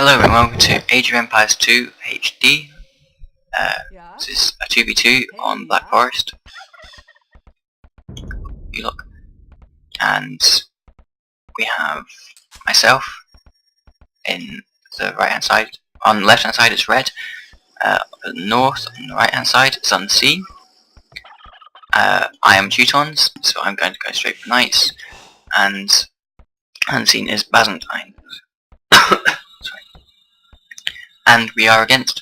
Hello and welcome to Age of Empires 2 HD. This is a 2v2 on Black Forest. You look. And we have myself in the right hand side. On the left hand side it's red. North on the right hand side is Unseen. I am Tutons, so I'm going to go straight for Knights. And Unseen is Byzantines. And we are against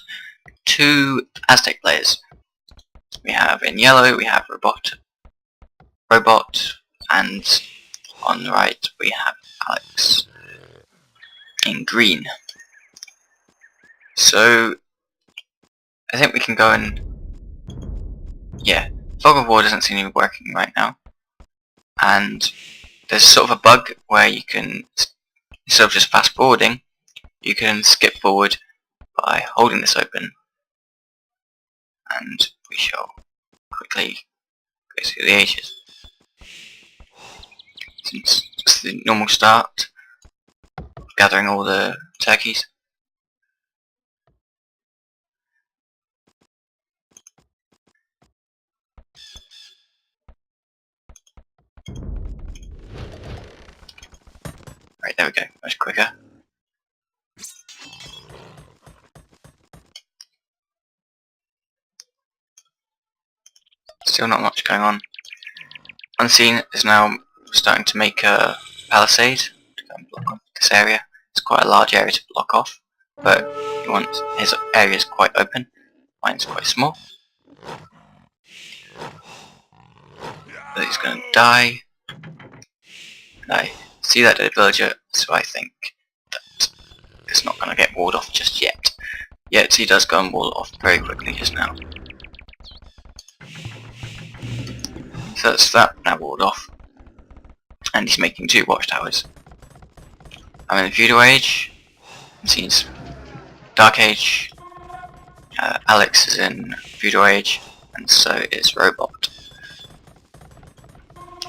two Aztec players. We have in yellow, we have Robot, and on the right we have Alex in green. So I think we can go and Fog of War doesn't seem to be working right now, and there's sort of a bug where you can, instead of just fast forwarding, you can skip forward by holding this open, and we shall quickly go through the ages. Since it's the normal start, gathering all the turkeys. Right, there we go, much quicker. Still not much going on. Unseen is now starting to make a palisade to go and block off this area. It's quite a large area to block off, but his area is quite open. Mine's quite small. But he's going to die. And I see that dead villager, so I think that it's not going to get walled off just yet. Yet he does go and wall it off very quickly just now. So that's that now walled off. And he's making two watchtowers. I'm in the Feudal Age. Unseen's Dark Age. Alex is in Feudal Age, and so is Robot.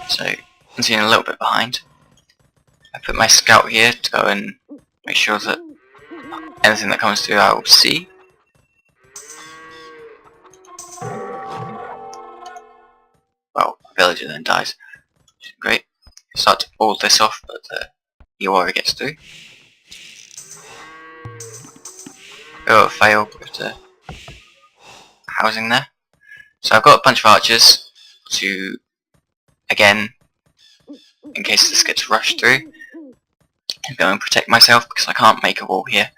So Unseen a little bit behind. I put my scout here to go and make sure that anything that comes through I will see. Well, a villager then dies, which is great. Start to wall this off, but the warrior gets through. Oh, fail with the housing there. So I've got a bunch of archers to, again, in case this gets rushed through, go and protect myself because I can't make a wall here.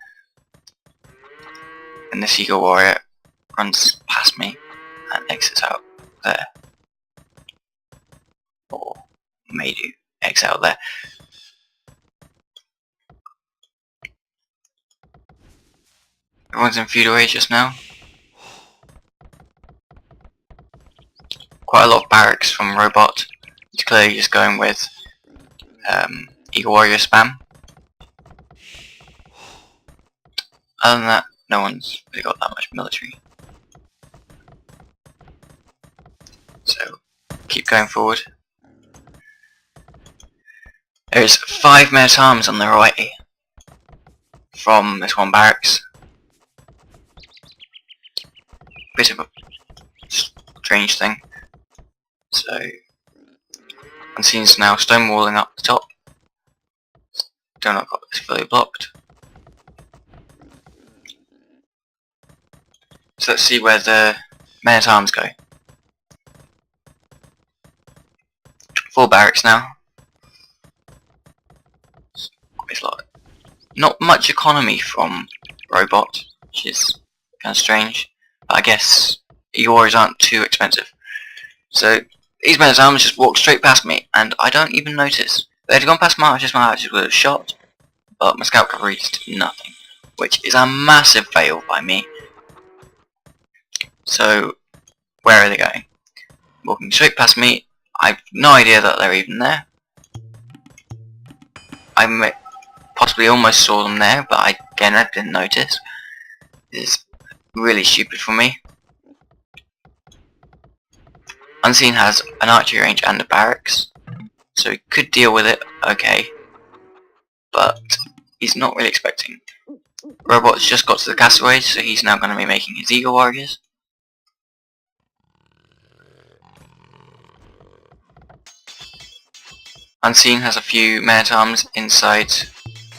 And this eagle warrior runs past me and exits out there. Or may do exit out there. Everyone's in Feudal Age just now. Quite a lot of barracks from Robot. He's clearly just going with Eagle Warrior spam. Other than that, no one's really got that much military. So, keep going forward. There's 5 men-at-arms on the right from this one barracks. Bit of a strange thing. So, Unseen's now stonewalling up the top. Still not got this fully blocked. So let's see where the men-at-arms go. 4 barracks now. Quite a lot. Not much economy from Robot, which is kind of strange. But I guess yours aren't too expensive. So these men-at-arms just walk straight past me, and I don't even notice. If they had gone past my archers would have shot, but my scout cavalry just did nothing, which is a massive fail by me. So where are they going? Walking straight past me. I've no idea that they're even there. I possibly almost saw them there, but I didn't notice. This is really stupid for me. Unseen has an archery range and a barracks, so he could deal with it okay, but he's not really expecting Robot's just got to the castle age, so he's now going to be making his eagle warriors. Unseen has a few men-at-arms inside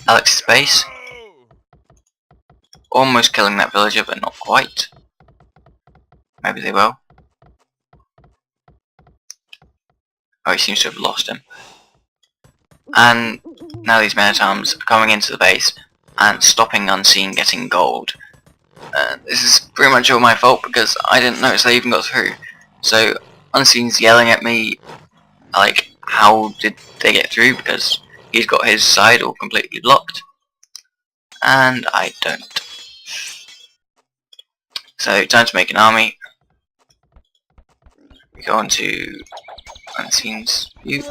Alex's base. Almost killing that villager, but not quite. Maybe they will. Oh, he seems to have lost him. And now these men-at-arms are coming into the base and stopping Unseen getting gold. This is pretty much all my fault because I didn't notice they even got through. So Unseen's yelling at me like, how did they get through, because he's got his side all completely blocked and I don't. So time to make an army. We go on to Unseen's view.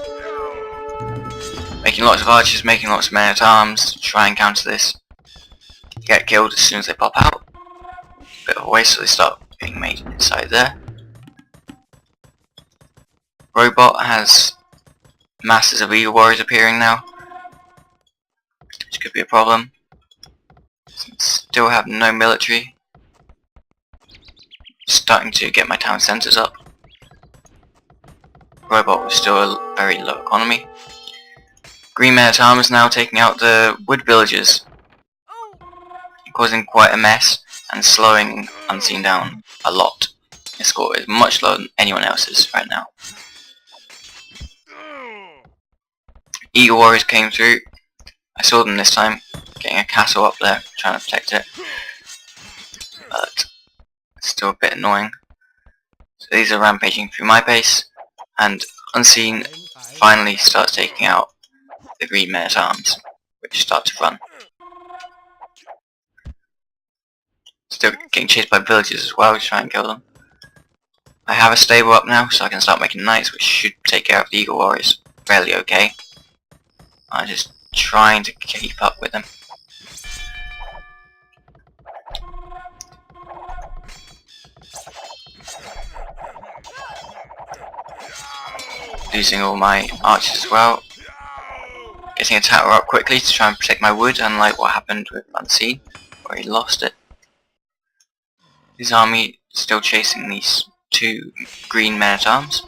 Making lots of archers, making lots of men-at-arms to try and counter this. Get killed as soon as they pop out. Bit of a waste, so they start being made inside there. Robot has masses of eagle warriors appearing now, which could be a problem. Still have no military. Starting to get my town centres up. Robot was still a very low economy. Green men-at-arms now taking out the wood villagers, causing quite a mess and slowing Unseen down a lot. His score is much lower than anyone else's right now. Eagle warriors came through. I saw them this time, getting a castle up there, trying to protect it. But it's still a bit annoying. So these are rampaging through my base, and Unseen finally starts taking out the green men-at-arms, which start to run. Still getting chased by villagers as well to try and kill them. I have a stable up now, so I can start making knights, which should take care of the eagle warriors fairly okay. I'm just trying to keep up with them. Losing all my archers as well. Getting a tower up quickly to try and protect my wood, unlike what happened with Unseen, where he lost it. His army still chasing these two green men-at-arms.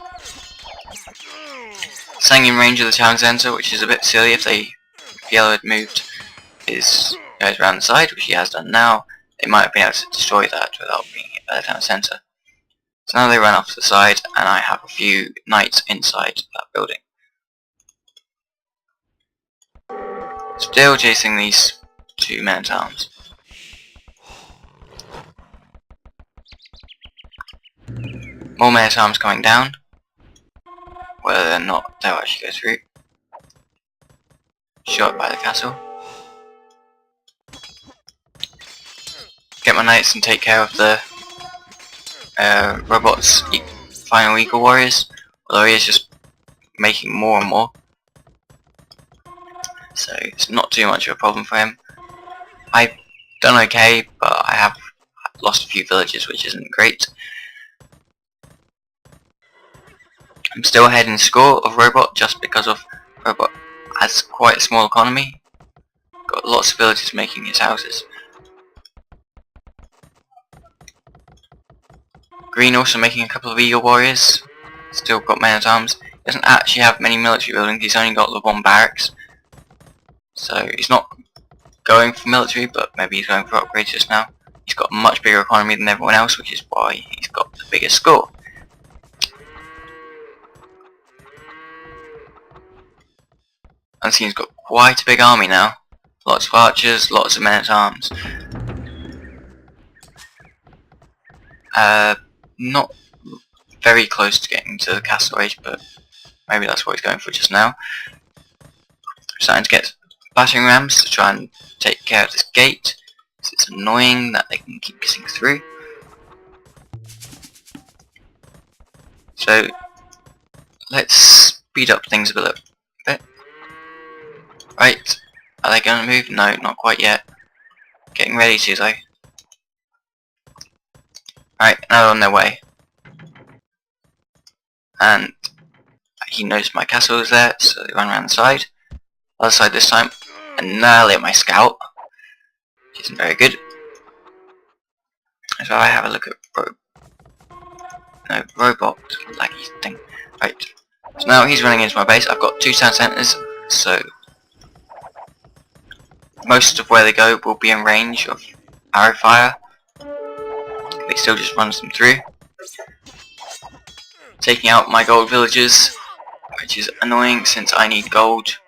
Staying in range of the town centre, which is a bit silly. If yellow had moved his guys around the side, which he has done now, they might have been able to destroy that without being hit by the town centre. So now they run off to the side, and I have a few knights inside that building. Still chasing these two men-at-arms. More men-at-arms coming down. Whether or not they'll actually go through. Shot by the castle. Get my knights and take care of the robot's final eagle warriors. Although he is just making more and more. So it's not too much of a problem for him. I've done okay, but I have lost a few villages, which isn't great. I'm still ahead in score of Robot just because of Robot has quite a small economy. Got lots of villagers making his houses. Green also making a couple of eagle warriors. Still got men-at-arms. Doesn't actually have many military buildings, he's only got the one barracks. So he's not going for military, but maybe he's going for upgrades just now. He's got a much bigger economy than everyone else, which is why he's got the biggest score. Unseen's got quite a big army now. Lots of archers, lots of men-at-arms. Not very close to getting to the castle age, but maybe that's what he's going for just now. Starting to get battering rams to try and take care of this gate. It's annoying that they can keep getting through. So let's speed up things a little bit. Right, are they going to move? No, not quite yet. Getting ready to though. Right, now they're on their way. And he knows my castle is there, so they run around the side. Other side this time. Annihilate my scout. Isn't very good. So I have a look at robot laggy thing. Right. So now he's running into my base. I've got 2 town centres, so most of where they go will be in range of arrow fire. But he still just runs them through, taking out my gold villagers, which is annoying since I need gold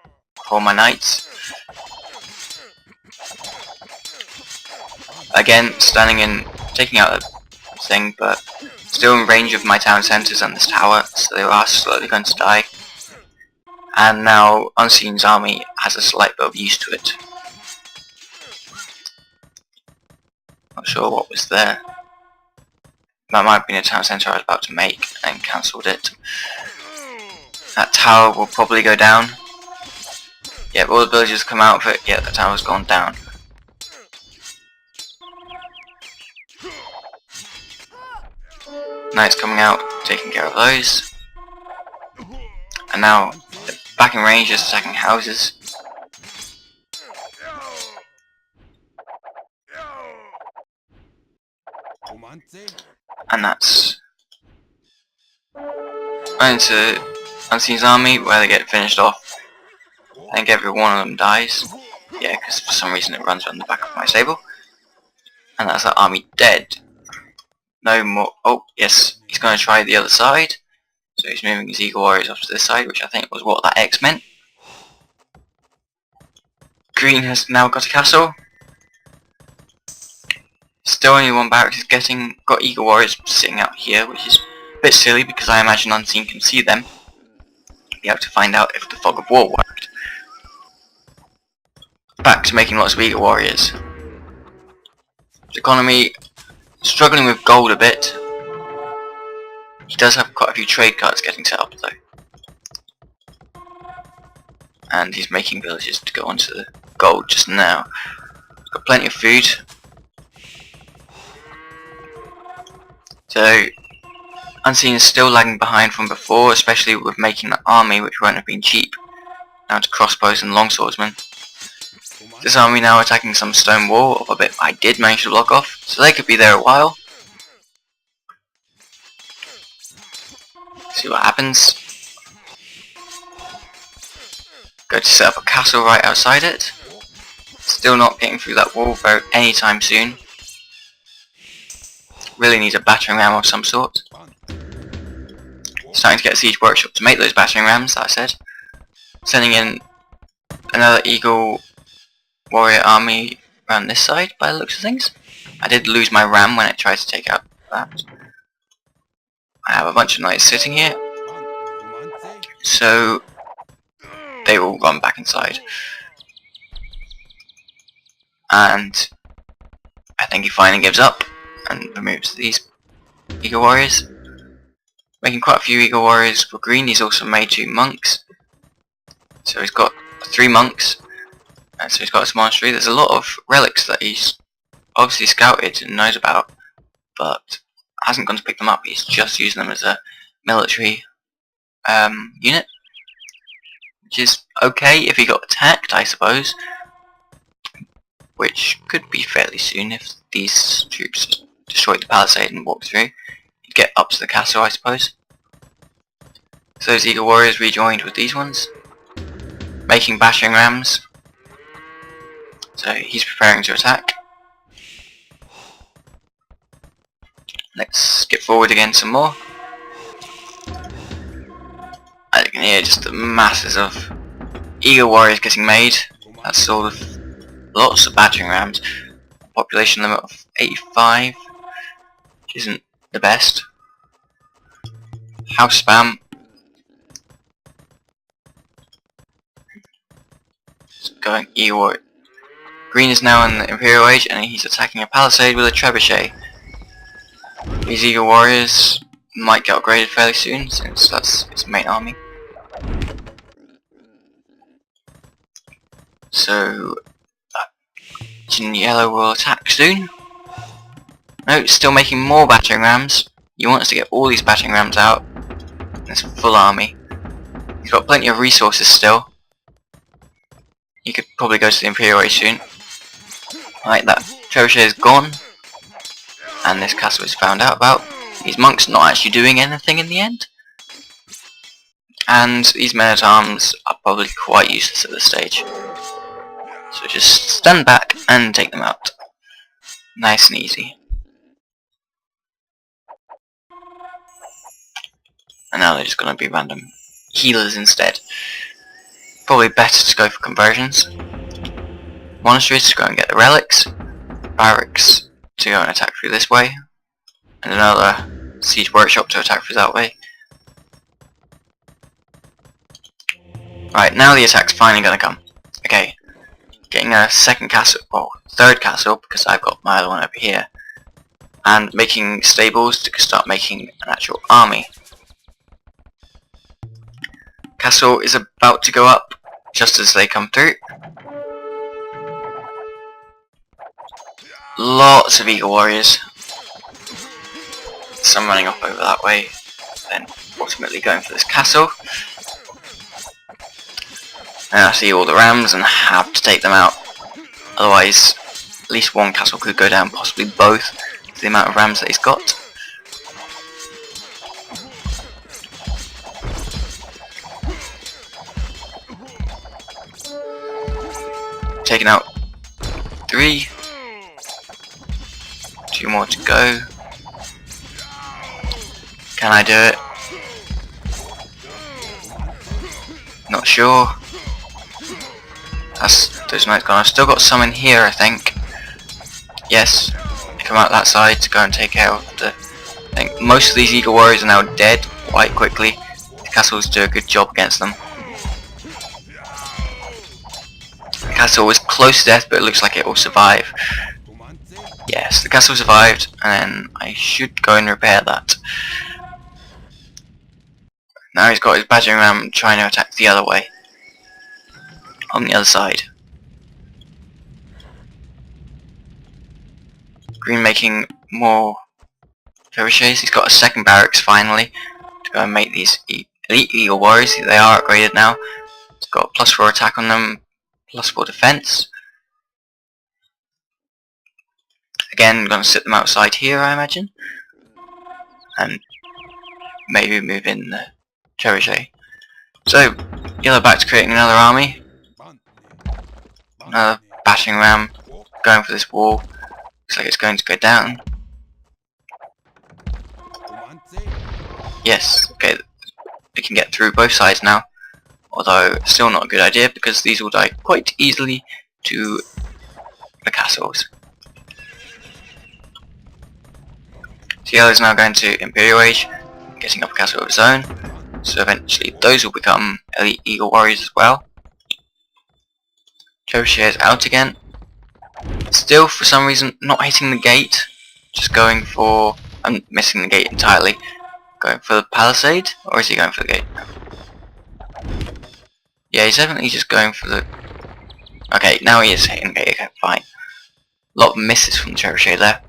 for my knights. Again, standing in, taking out the thing, but still in range of my town centres and this tower, so they are slowly going to die. And now Unseen's army has a slight bit of use to it. Not sure what was there. That might have been a town centre I was about to make and cancelled it. That tower will probably go down. Yeah, all the villagers come out of it. Yeah, the tower's gone down. Knights coming out, taking care of those. And now they're back in range, just attacking houses. And that's into Unseen's army, where they get finished off. I think every one of them dies. Yeah, because for some reason it runs around the back of my stable. And that's that army dead. No more. Oh, yes, he's going to try the other side. So he's moving his eagle warriors off to this side, which I think was what that X meant. Green has now got a castle. Still only 1 barracks is got eagle warriors sitting out here, which is a bit silly because I imagine Unseen can see them. Be able to find out if the fog of war worked. Back to making lots of eagle warriors. The economy struggling with gold a bit. He does have quite a few trade cards getting set up though. And he's making villages to go onto the gold just now. He's got plenty of food. So Unseen is still lagging behind from before, especially with making the army, which won't have been cheap, down to crossbows and longswordsmen. This army now attacking some stone wall of a bit I did manage to block off, so they could be there a while. See what happens. Go to set up a castle right outside it. Still not getting through that wall anytime soon. Really needs a battering ram of some sort. Starting to get a siege workshop to make those battering rams that I said. Sending in another eagle warrior army around this side by the looks of things. I did lose my ram when it tried to take out that. I have a bunch of knights sitting here, so they will run back inside. And I think he finally gives up and removes these eagle warriors. Making quite a few eagle warriors for green. He's also made 2 monks. So he's got 3 monks. And so he's got his monastery. There's a lot of relics that he's obviously scouted and knows about, but hasn't gone to pick them up. He's just using them as a military unit, which is okay if he got attacked, I suppose, which could be fairly soon if these troops destroyed the palisade and walked through. He'd get up to the castle, I suppose. So those eagle warriors rejoined with these ones, making battering rams. So he's preparing to attack. Let's skip forward again some more. As you can hear, just the masses of eagle warriors getting made. That's sort of lots of battering rams. Population limit of 85, which isn't the best. House spam. Just going eagle warrior. Green is now in the Imperial Age and he's attacking a palisade with a trebuchet. These eagle warriors might get upgraded fairly soon since that's its main army. So yellow will attack soon. No, it's still making more battering rams. He wants to get all these battering rams out. This full army. He's got plenty of resources still. He could probably go to the Imperial Age soon. Right, that trebuchet is gone, and this castle is found out about. These monks not actually doing anything in the end, and these men-at-arms are probably quite useless at this stage. So just stand back and take them out. Nice and easy. And now they're just going to be random healers instead. Probably better to go for conversions. Monasteries to go and get the relics. Barracks to go and attack through this way. And another siege workshop to attack through that way. Right, now the attack's finally going to come. Okay, getting a second castle, or third castle, because I've got my other one over here. And making stables to start making an actual army. Castle is about to go up just as they come through. Lots of eagle warriors. Some running off over that way, then ultimately going for this castle. And I see all the rams and have to take them out. Otherwise, at least one castle could go down, possibly both, with the amount of rams that he's got. Taking out 3. 2 more to go. Can I do it? Not sure. That's those knights gone. I've still got some in here, I think. Yes. Come out that side to go and take care of the thing. Most of these eagle warriors are now dead quite quickly. The castles do a good job against them. The castle was close to death, but it looks like it will survive. Yes, the castle survived, and then I should go and repair that. Now he's got his badgering ram trying to attack the other way. On the other side. Green making more trebuchets. He's got a second barracks finally to go and make these elite eagle warriors. They are upgraded now. He's got a +4 attack on them, +4 defense. Again, going to sit them outside here, I imagine, and maybe move in the trebuchet. So, yellow back to creating another army. Another battering ram going for this wall. Looks like it's going to go down. Yes, okay, we can get through both sides now. Although, still not a good idea because these will die quite easily to the castles. So yellow is now going to Imperial Age, getting up a castle of its own. So eventually those will become elite eagle warriors as well. Trebuchet is out again. Still, for some reason, not hitting the gate. Just going for... I'm missing the gate entirely. Going for the palisade? Or is he going for the gate? Yeah, he's definitely just going for the... Okay, now he is hitting the gate. Okay, fine. A lot of misses from the trebuchet there.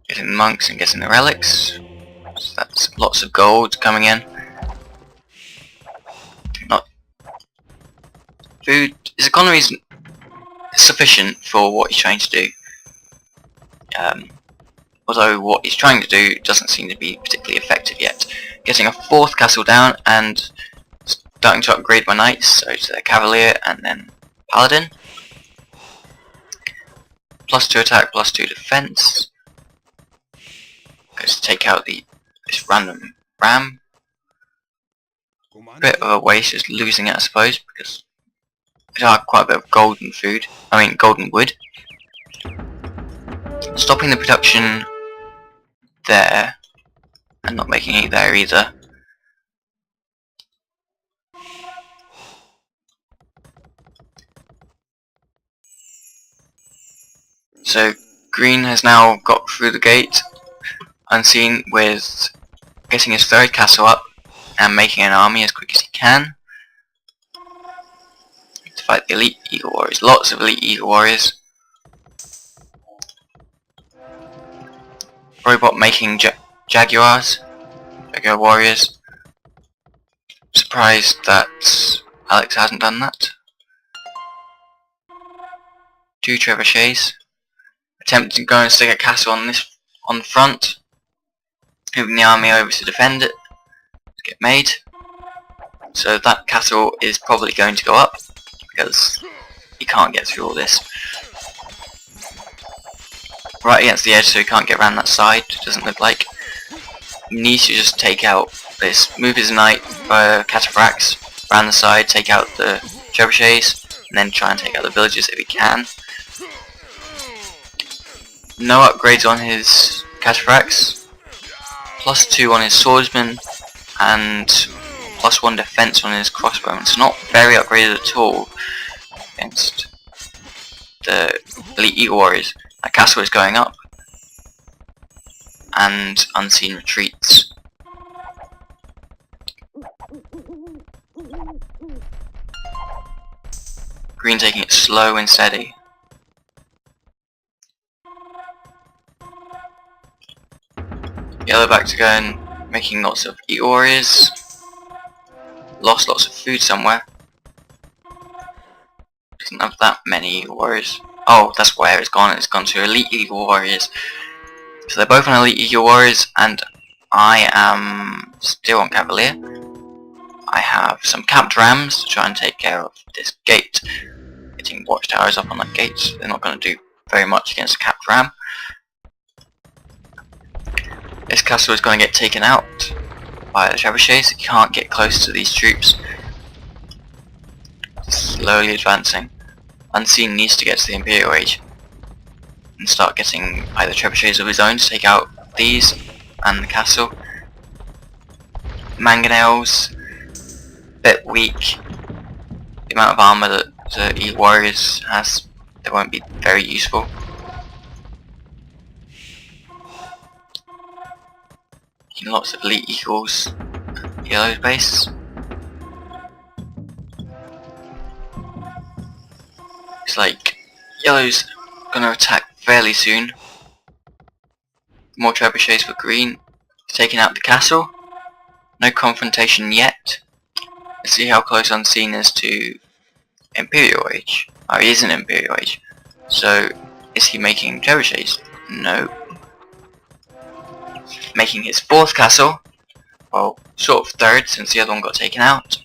Getting the monks and getting the relics. So that's lots of gold coming in. Not food. His economy is sufficient for what he's trying to do. Although what he's trying to do doesn't seem to be particularly effective yet. Getting a 4th castle down and starting to upgrade my knights, so to the cavalier and then paladin. +2 attack, +2 defense. Goes to take out this random ram. Bit of a waste just losing it, I suppose, because there are quite a bit of golden food. I mean golden wood. Stopping the production there and not making it there either. So green has now got through the gate unseen with getting his 3rd castle up and making an army as quick as he can to fight the elite eagle warriors. Lots of elite eagle warriors. Robot making jaguar warriors. Surprised that Alex hasn't done that. 2 trebuchets. Attempting to go and stick a castle on the front. Moving the army over to defend it. To get made. So that castle is probably going to go up because he can't get through all this. Right against the edge, so he can't get around that side. It doesn't look like. He needs to just take out this. Move his knight cataphracts around the side, take out the trebuchets, and then try and take out the villages if he can. No upgrades on his cataphracts. +2 on his swordsman, and +1 defense on his crossbowmen. So not very upgraded at all against the elite eagle warriors. That castle is going up, and Unseen retreats. Green taking it slow and steady. Yellow back to go and making lots of eagle warriors. Lost lots of food somewhere. Doesn't have that many eagle warriors. Oh, that's where it's gone. It's gone to elite eagle warriors. So they're both on elite eagle warriors, and I am still on cavalier. I have some capped rams to try and take care of this gate. Getting watchtowers up on that gate. They're not going to do very much against a capped ram. This castle is going to get taken out by the trebuchets. You can't get close to these troops. Slowly advancing. Unseen needs to get to the Imperial Age and start getting either trebuchets of his own to take out these and the castle. Mangonels, bit weak. The amount of armor that the Eagle Warriors has, they won't be very useful. Lots of elite eagles. Yellow's base. It's like Yellow's gonna attack fairly soon. More trebuchets for green. Taking out the castle. No confrontation yet. Let's see how close Unseen is to Imperial Age. Oh, he is in Imperial Age. So, is he making trebuchets? No. Making his 4th castle. Well, sort of 3rd since the other one got taken out.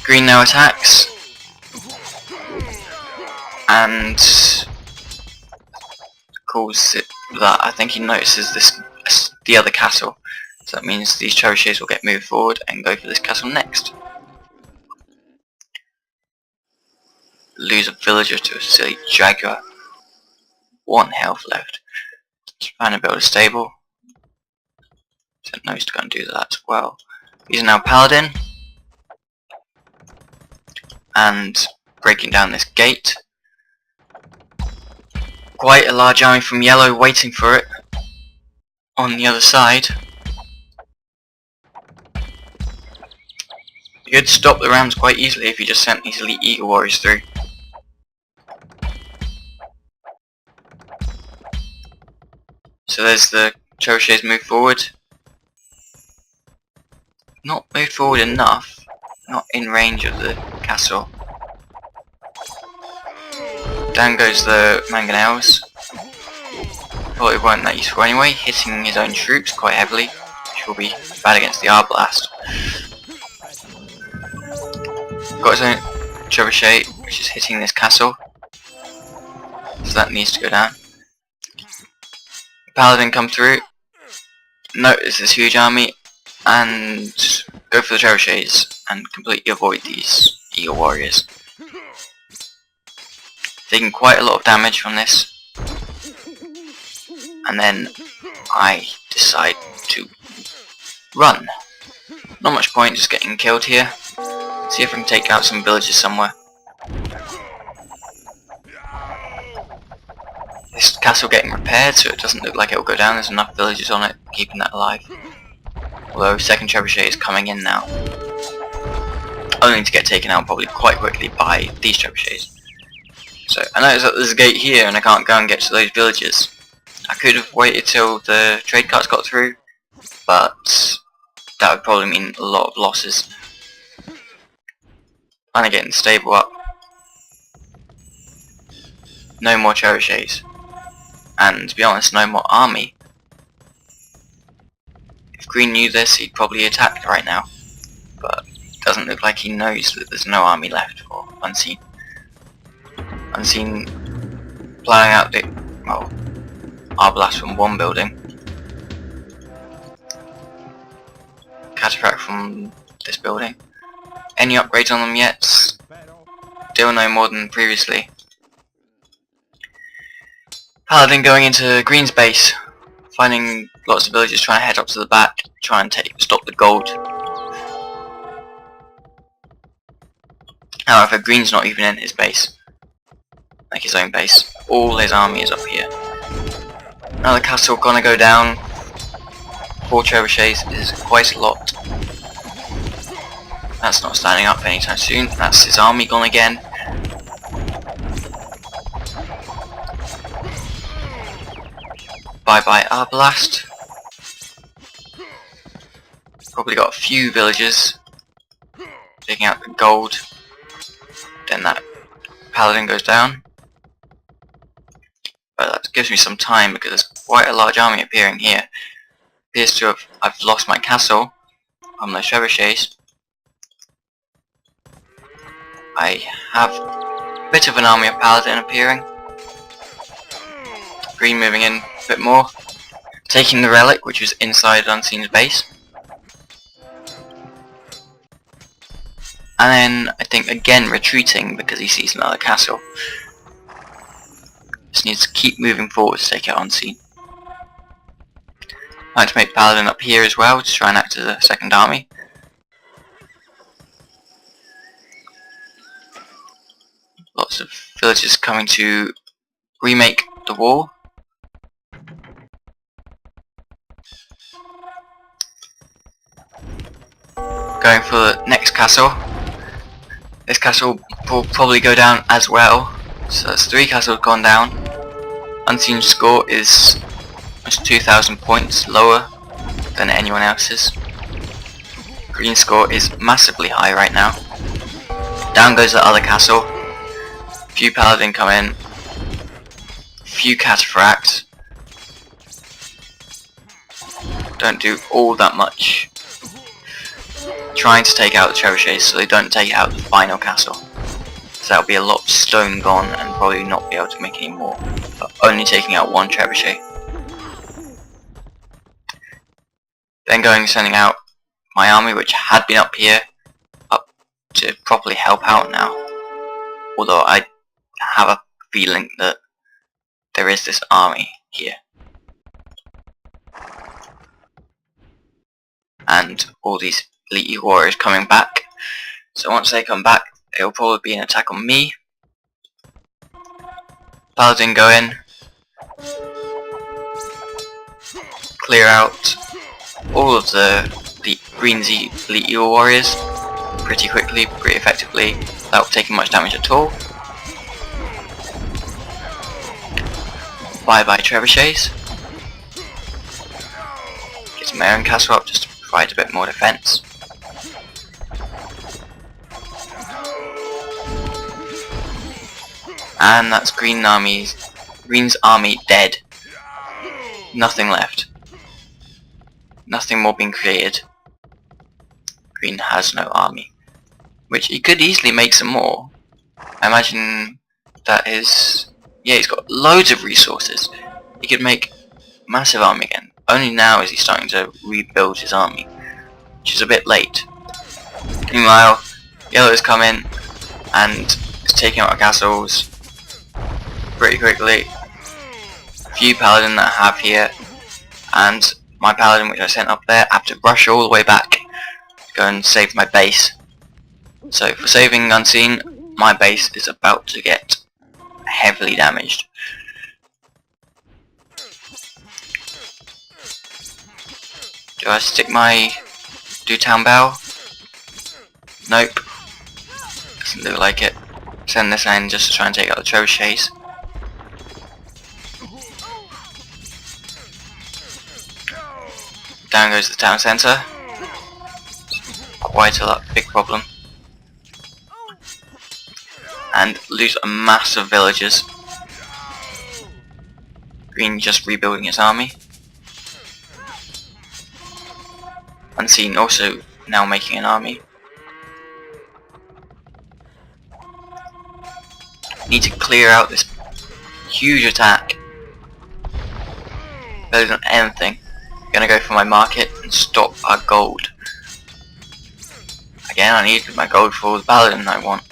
Green now attacks. And calls it that. I think he notices the other castle. So that means these trebuchets will get moved forward and go for this castle next. Lose a villager to a silly jaguar. 1 health left. Trying to build a stable. So no, he's going to do that as well. He's now paladin. And breaking down this gate. Quite a large army from yellow waiting for it. On the other side. You could stop the rams quite easily if you just sent these elite eagle warriors through. So there's the trebuchets move forward. Not moved forward enough. Not in range of the castle. Down goes the mangonels. Probably weren't that useful anyway, hitting his own troops quite heavily, which will be bad against the R-Blast. Got his own trebuchet, which is hitting this castle. So that needs to go down. Paladin come through, notice this huge army, and go for the trebuchets and completely avoid these eagle warriors. Taking quite a lot of damage from this, and then I decide to run. Not much point just getting killed here. See if I can take out some villages somewhere. This castle getting repaired so it doesn't look like it will go down. There's enough villages on it keeping that alive. Although second trebuchet is coming in now. Only to get taken out probably quite quickly by these trebuchets. So I noticed that there's a gate here and I can't go and get to those villages. I could have waited till the trade carts got through, but that would probably mean a lot of losses. Finally getting the stable up. No more trebuchets. And to be honest, no more army. If Green knew this, he'd probably attack right now. But it doesn't look like he knows that there's no army left for Unseen. Unseen plowing out the, well, our blast from one building. Catapult from this building. Any upgrades on them yet? Still no more than previously. Paladin going into Green's base, finding lots of villagers trying to head up to the back, try and stop the gold. However, Green's not even in his base, like his own base. All his army is up here. Another castle gonna go down. 4 trebuchets is quite a lot. That's not standing up anytime soon. That's his army gone again. Bye bye our blast. Probably got a few villagers taking out the gold. Then that paladin goes down. But that gives me some time because there's quite a large army appearing here. Appears to have, I've lost my castle on those trebuchets. I have a bit of an army of paladin appearing. Green moving in a bit more. Taking the relic, which was inside Unseen's base. And then I think again retreating because he sees another castle. Just needs to keep moving forward to take out Unseen. I like to make Paladin up here as well to try and act as a second army. Lots of villagers coming to remake the wall. Going for the next castle. This castle will probably go down as well. So that's 3 castles gone down. Unseen's score is almost 2,000 points lower than anyone else's. Green's score is massively high right now. Down goes the other castle. Few paladin come in. Few cataphracts. Don't do all that much. Trying to take out the trebuchets so they don't take out the final castle. So that'll be a lot of stone gone and probably not be able to make any more. But only taking out 1 trebuchet. Then sending out my army, which had been up here, up to properly help out now. Although I have a feeling that there is this army here. And all these elite warriors coming back. So once they come back, it'll probably be an attack on me. Paladin go in. Clear out all of the Green's elite warriors pretty quickly, pretty effectively, without taking much damage at all. Bye bye trebuchets. Getting my own castle up just to provide a bit more defense. And that's Green's army dead. Nothing left. Nothing more being created. Green has no army. Which he could easily make some more. I imagine that is... yeah, he's got loads of resources. He could make massive army again. Only now is he starting to rebuild his army. Which is a bit late. Meanwhile, Yellow's come in and is taking out our castles pretty quickly. Few paladin that I have here, and my paladin which I sent up there, I have to rush all the way back to go and save my base. So for saving Unseen, my base is about to get heavily damaged. Do I stick my do town bell? Nope. Doesn't look like it. send this in just to try and take out the trebuchets. Down goes the town centre. Quite a big problem. And lose a mass of villagers. Green just rebuilding his army. Unseen also now making an army. Need to clear out this huge attack. Better than anything. Gonna go for my market and stop our gold. Again, I need my gold for the paladin I want.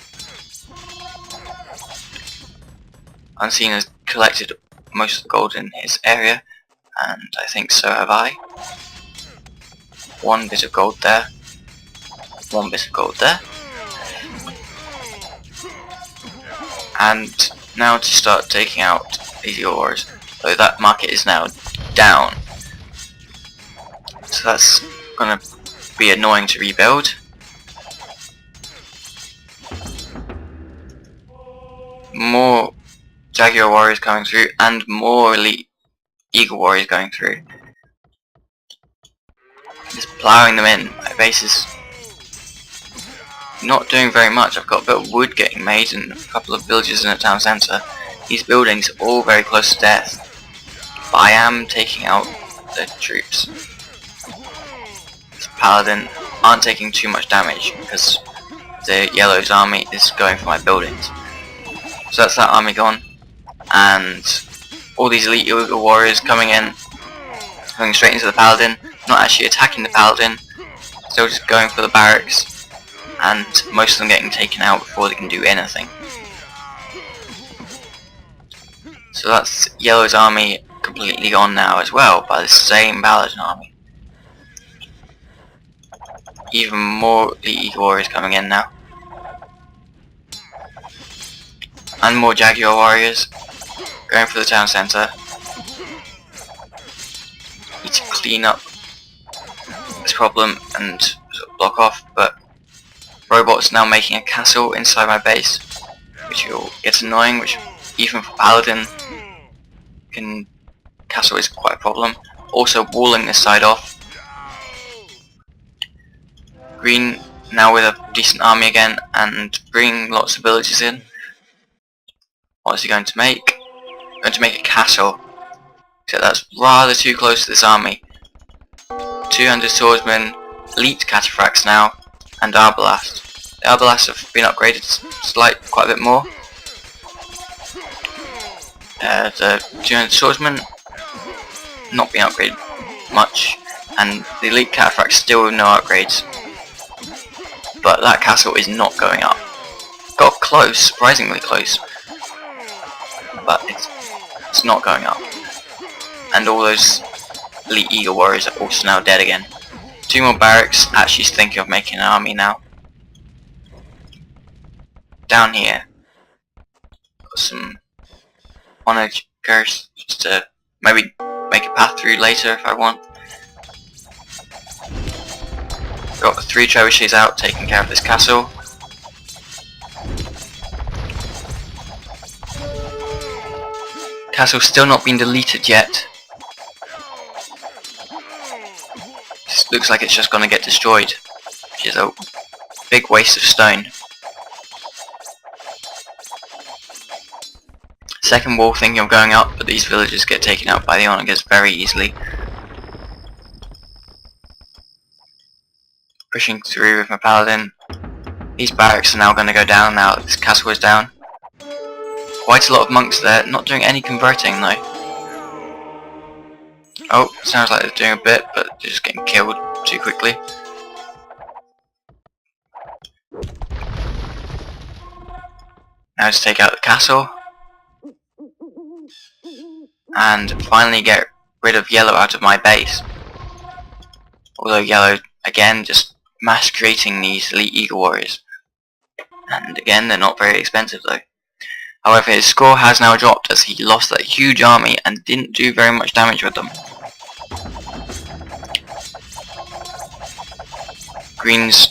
Unseen has collected most of the gold in his area, and I think so have I. One bit of gold there. One bit of gold there. And now to start taking out these ores. So that market is now down. So that's gonna be annoying to rebuild. More Jaguar warriors coming through and more elite Eagle warriors going through. Just ploughing them in. My base is not doing very much. I've got a bit of wood getting made and a couple of villages in the town centre. These buildings are all very close to death. But I am taking out the troops. This paladin aren't taking too much damage because the yellow's army is going for my buildings. So that's that army gone. And all these elite Eagle warriors coming in, going straight into the paladin, not actually attacking the paladin, still just going for the barracks, and most of them getting taken out before they can do anything. So that's yellow's army completely gone now as well by the same paladin army. Even more elite Eagle warriors coming in now. And more Jaguar warriors going for the town centre. Need to clean up this problem and sort of block off, but robots now making a castle inside my base, which gets annoying, which even for paladin castle is quite a problem. Also walling this side off. Green now with a decent army again and bringing lots of villages in. What is he going to make? Going to make a castle. Except that's rather too close to this army. 200 swordsmen, elite cataphracts now, and arbalast. The arbalast have been upgraded quite a bit more. The 200 swordsmen not being upgraded much, and the elite cataphracts still with no upgrades. But that castle is not going up. Got close, surprisingly close, but it's not going up. And all those elite Eagle warriors are also now dead again. 2 more barracks, actually thinking of making an army now. Down here, got some onagers just to maybe make a path through later if I want. Got 3 trebuchets out taking care of this castle. Castle's still not been deleted yet. This looks like it's just gonna get destroyed, which is a big waste of stone. Second wall thinking of going up, but these villagers get taken out by the onagers very easily. Pushing through with my paladin. These barracks are now going to go down now that this castle is down. Quite a lot of monks there, not doing any converting though. Oh, sounds like they're doing a bit, but they're just getting killed too quickly. Now to take out the castle. And finally get rid of yellow out of my base. Although yellow, again, just mass creating these elite Eagle warriors. And again, they're not very expensive though. However, his score has now dropped as he lost that huge army and didn't do very much damage with them. Green's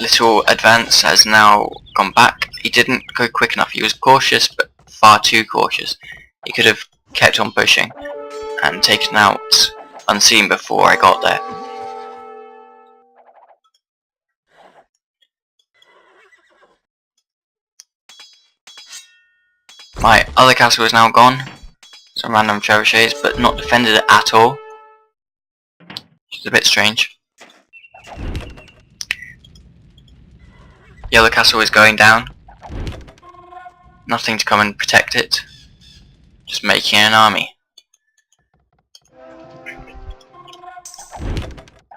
little advance has now gone back he didn't go quick enough. He was cautious, but far too cautious. He could have kept on pushing and taken out Unseen before I got there. My other castle is now gone. Some random trebuchets, but not defended at all. Which is a bit strange. The other castle is going down. Nothing to come and protect it. Just making an army.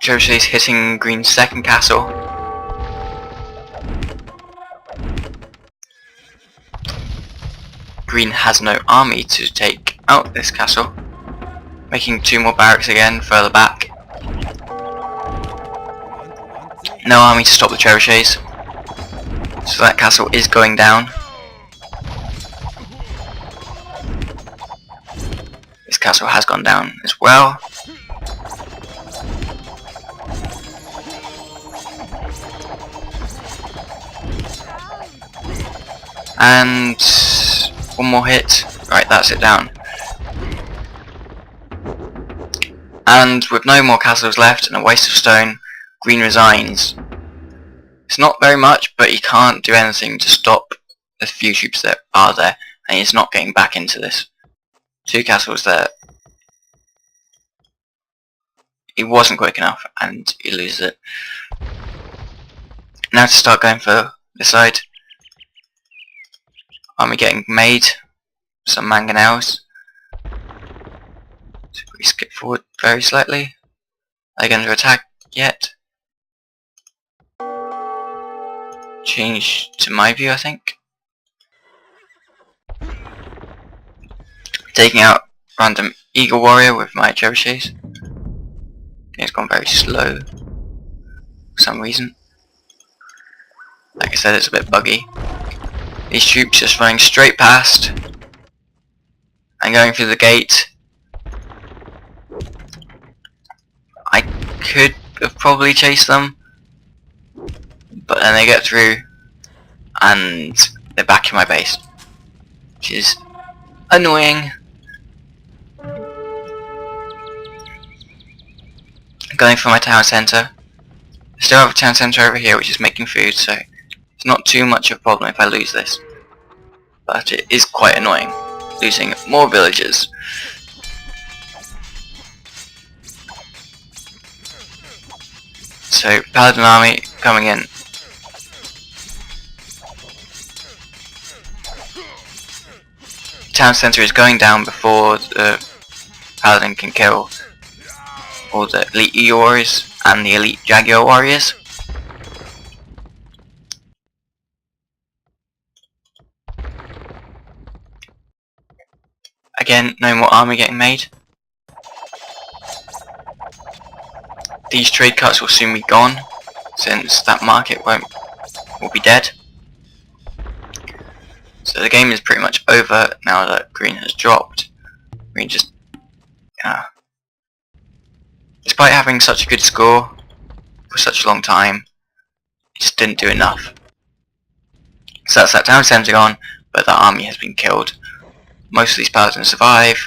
Trebuchets hitting Green's second castle. Green has no army to take out this castle. Making 2 more barracks again further back. No army to stop the trebuchets. So that castle is going down. This castle has gone down as well. And 1 more hit. Right, that's it down. And with no more castles left and a waste of stone, Green resigns. It's not very much, but he can't do anything to stop the few troops that are there, and he's not getting back into this. 2 castles there. He wasn't quick enough, and he loses it. Now to start going for this side. Army getting made. Some mangonels. So we skip forward very slightly. Are they going to attack yet? Change to my view, I think. Taking out random eagle warrior with my trebuchets. It's gone very slow for some reason. Like I said, it's a bit buggy. These troops just running straight past and going through the gate. I could have probably chased them, but then they get through and they're back in my base, which is annoying. Going for my town centre. Still have a town centre over here which is making food, so it's not too much of a problem if I lose this. But it is quite annoying, losing more villagers. So, Paladin army coming in. Town centre is going down before the Paladin can kill all the elite eagle warriors and the elite jaguar warriors. Again, no more army getting made. These trade cuts will soon be gone, since that market will be dead. So the game is pretty much over now that Green has dropped. Green just, despite having such a good score for such a long time, it just didn't do enough. So that's that town centre gone, but that army has been killed. Most of these paladins survive.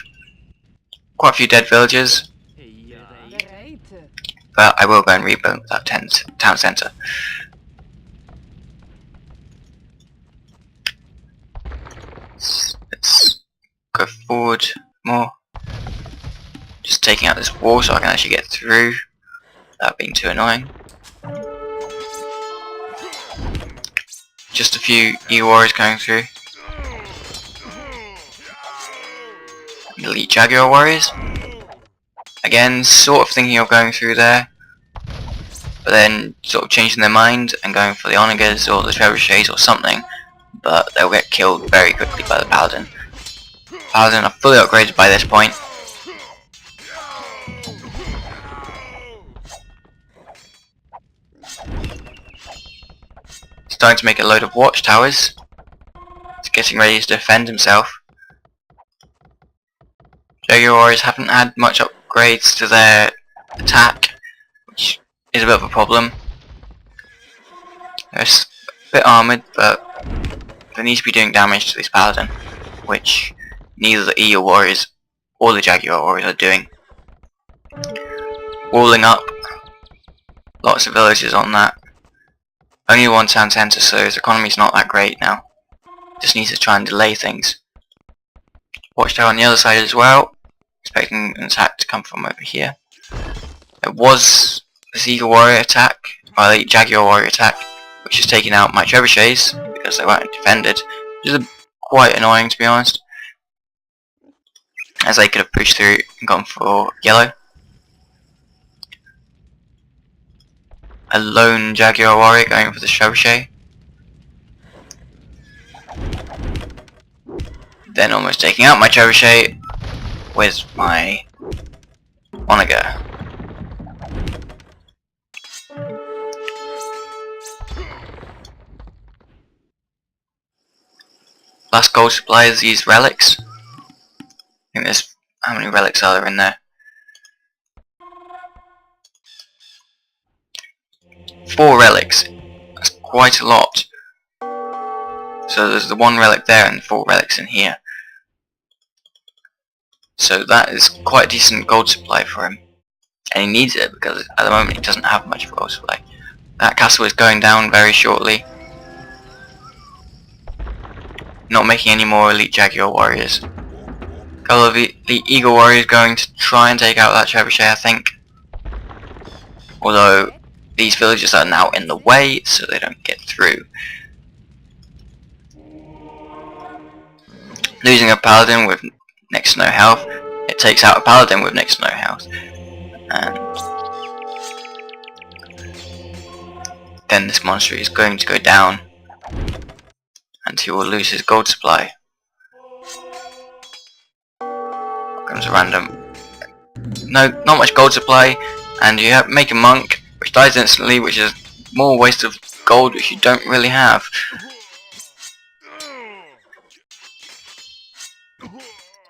Quite a few dead villagers. But I will go and rebuild that town centre. Let's go forward more. Just taking out this wall so I can actually get through without being too annoying. Just a few E-warriors going through. Elite jaguar warriors. Again, sort of thinking of going through there, but then sort of changing their mind and going for the onagers or the trebuchets or something, but they'll get killed very quickly by the paladin. Paladin are fully upgraded by this point. Starting to make a load of watchtowers. He's getting ready to defend himself. Jaguar warriors haven't had much upgrades to their attack, which is a bit of a problem. They're a bit armoured, but they need to be doing damage to this paladin, which neither the Eagle warriors or the Jaguar warriors are doing. Walling up, lots of villages on that. Only one town centre, so his economy's not that great now. Just needs to try and delay things. Watchtower on the other side as well, expecting an attack to come from over here. It was this Eagle warrior attack, or the Jaguar warrior attack, which has taken out my trebuchets because they weren't defended, which is quite annoying to be honest, as they could have pushed through and gone for yellow. A lone Jaguar warrior going for the trebuchet. Then almost taking out my trebuchet with my Onager. Last gold supply is these relics. I think there's, how many relics are there in there? 4 relics. That's quite a lot. So there's the 1 relic there and 4 relics in here. So that is quite a decent gold supply for him. And he needs it because at the moment he doesn't have much of a gold supply. That castle is going down very shortly. Not making any more elite Jaguar warriors. A couple of the Eagle warriors going to try and take out that trebuchet, I think. Although these villages are now in the way, so they don't get through. Losing a paladin with next to no health, it takes out a paladin with next to no health. And then this monster is going to go down, and he will lose his gold supply. Comes a random, no, not much gold supply, and you make a monk which dies instantly, which is more waste of gold which you don't really have.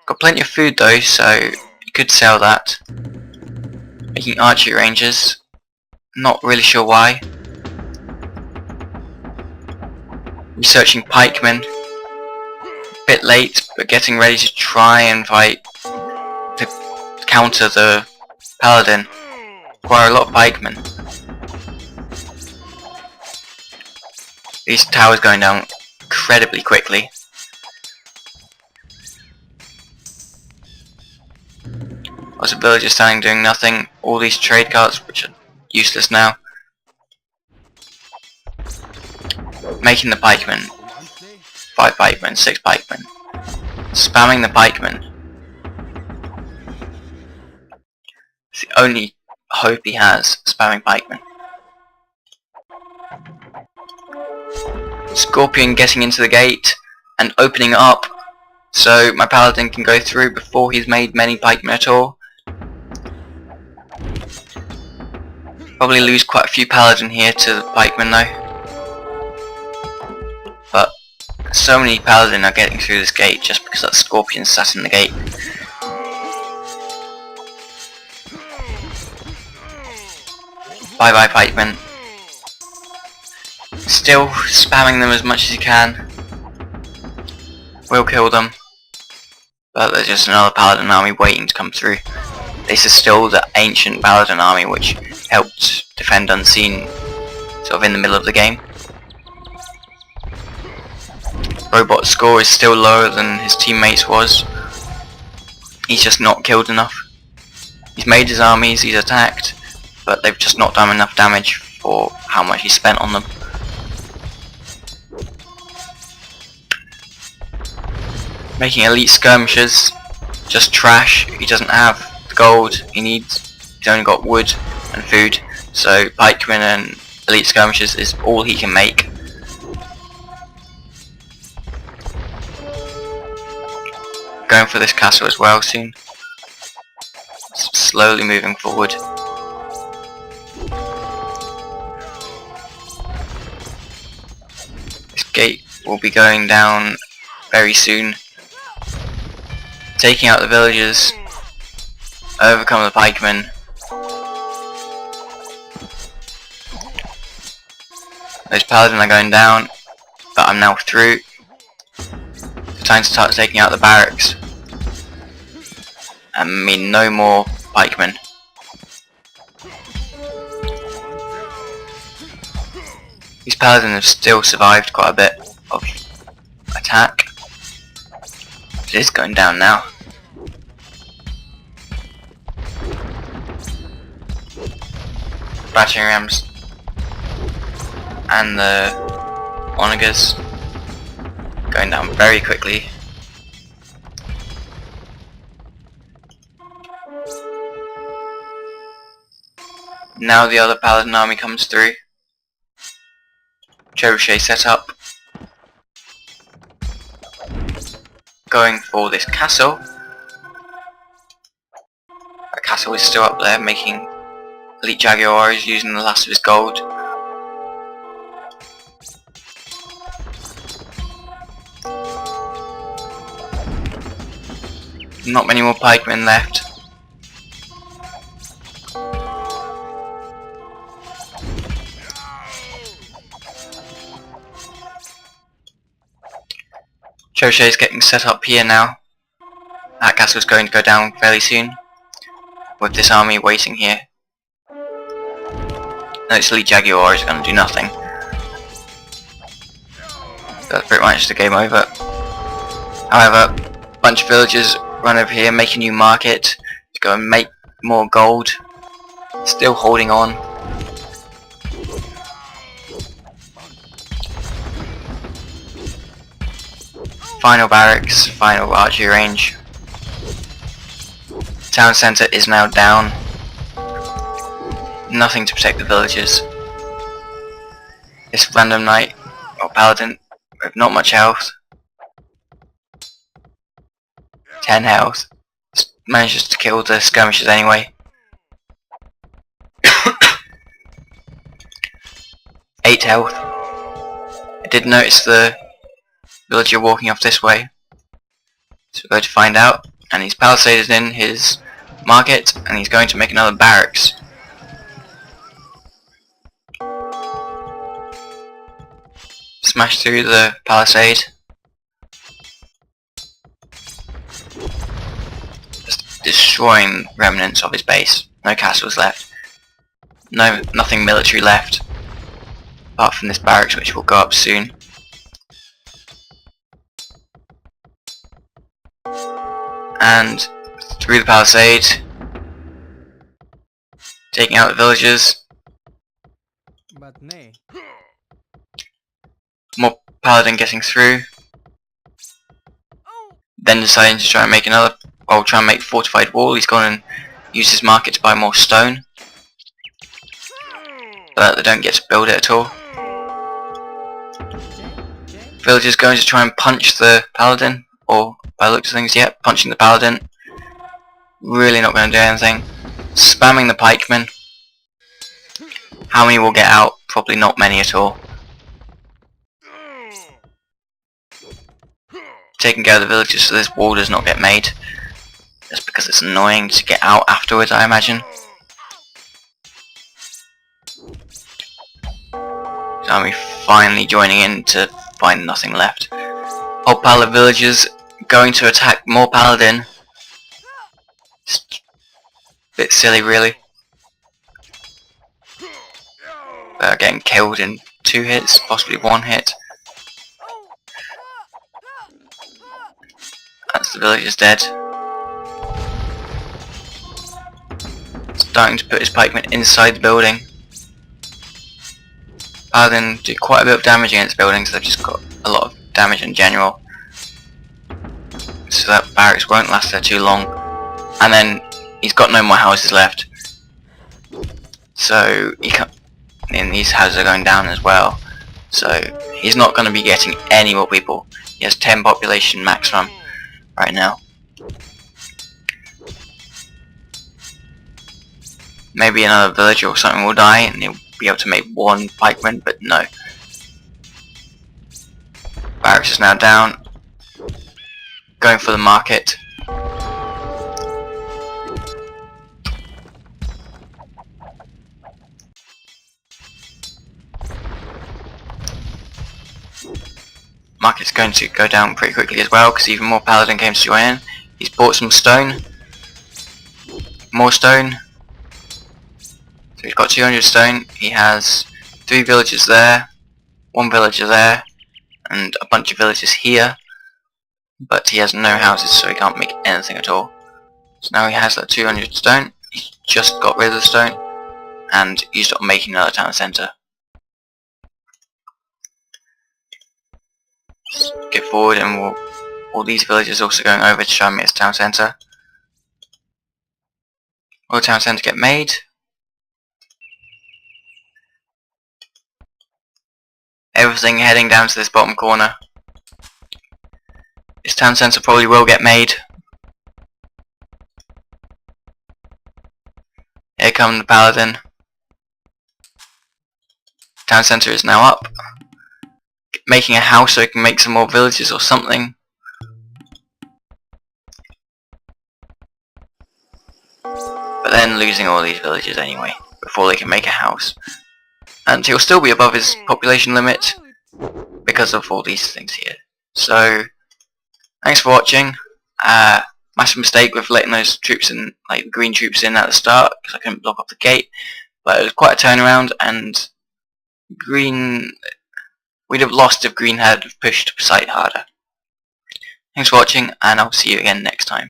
Got plenty of food though, so you could sell that. Making archery rangers, not really sure why. Researching pikemen, bit late, but getting ready to try and fight to counter the paladin. Require a lot of pikemen. These towers going down incredibly quickly. Lots of villagers standing doing nothing. All these trade carts which are useless now. Making the pikemen. 5 pikemen, 6 pikemen. Spamming the pikemen. It's the only hope he has, spamming pikemen. Scorpion getting into the gate and opening it up so my paladin can go through before he's made many pikemen at all. Probably lose quite a few paladin here to the pikemen though. But so many paladin are getting through this gate just because that scorpion sat in the gate. Bye bye pikemen. Still spamming them as much as you can. Will kill them. But there's just another paladin army waiting to come through. This is still the ancient paladin army which helped defend Unseen sort of in the middle of the game. Robot's score is still lower than his teammates was. He's just not killed enough. He's made his armies, he's attacked, but they've just not done enough damage for how much he spent on them. Making elite skirmishers, just trash. He doesn't have the gold he needs. He's only got wood and food, so pikemen and elite skirmishers is all he can make. Going for this castle as well soon. Slowly moving forward. This gate will be going down very soon. Taking out the villagers. Overcome the pikemen. Those paladin are going down, but I'm now through. time to start taking out the barracks. And I mean no more pikemen. These paladins have still survived quite a bit of attack. It is going down now. Battering rams and the onagers going down very quickly. Now the other paladin army comes through. Trebuchet set up, going for this castle. That castle is still up there, making Elite Jaguar is using the last of his gold. Not many more pikemen left. Trebuchet is getting set up here now. That castle is going to go down fairly soon, with this army waiting here. No, this Elite Jaguar is going to do nothing. That's pretty much the game over. However, a bunch of villagers run over here, make a new market to go and make more gold. Still holding on. Final barracks, final archery range. Town centre is now down. Nothing to protect the villagers. This random knight or paladin with not much health. 10 health. Manages to kill the skirmishers anyway. 8 health. I did notice the villager walking off this way, so we're going to find out. And he's palisaded in his market, and he's going to make another barracks. Smash through the palisade. Just destroying remnants of his base. No castles left. Nothing military left, apart from this barracks, which will go up soon. And through the palisade, taking out the villagers. But nay. More paladin getting through. Then deciding to try and make another, or try and make a fortified wall. He's gone and used his market to buy more stone, but they don't get to build it at all. Villagers going to try and punch the paladin, or by the looks of things, yeah, punching the paladin. Really not going to do anything. Spamming the pikemen. How many will get out? Probably not many at all. Taking care of the villagers so this wall does not get made. Just because it's annoying to get out afterwards, I imagine. So army finally joining in to find nothing left. Whole pile of villagers going to attack more paladin. Just a bit silly, really. Getting killed in 2 hits, possibly 1 hit. That's the villagers dead. Starting to put his pikemen inside the building. Paladin do quite a bit of damage against buildings, they've just got a lot of damage in general. So that barracks won't last there too long. And then he's got no more houses left. So he can't, and these houses are going down as well. So he's not going to be getting any more people. He has 10 population maximum right now. Maybe another villager or something will die and he'll be able to make 1 pikeman, but no. Barracks is now down. Going for the market. market's going to go down pretty quickly as well, because even more paladin came to join in. He's bought some stone, more stone, so he's got 200 stone. He has 3 villages there, 1 villager there, and a bunch of villages here, but he has no houses, so he can't make anything at all. So now he has that 200 stone. He's just got rid of the stone and used up making another town centre. Get forward, and all these villages also going over to show me its town centre. Will the town centre get made? Everything heading down to this bottom corner. This town centre probably will get made. Here come the paladin. Town centre is now up. Making a house so he can make some more villages or something. But then losing all these villages anyway, before they can make a house. And he'll still be above his population limit because of all these things here. So, thanks for watching. Massive mistake with letting those troops in, like the green troops in at the start, because I couldn't block up the gate. But it was quite a turnaround, and green... we'd have lost if green had pushed the site harder. Thanks for watching, and I'll see you again next time.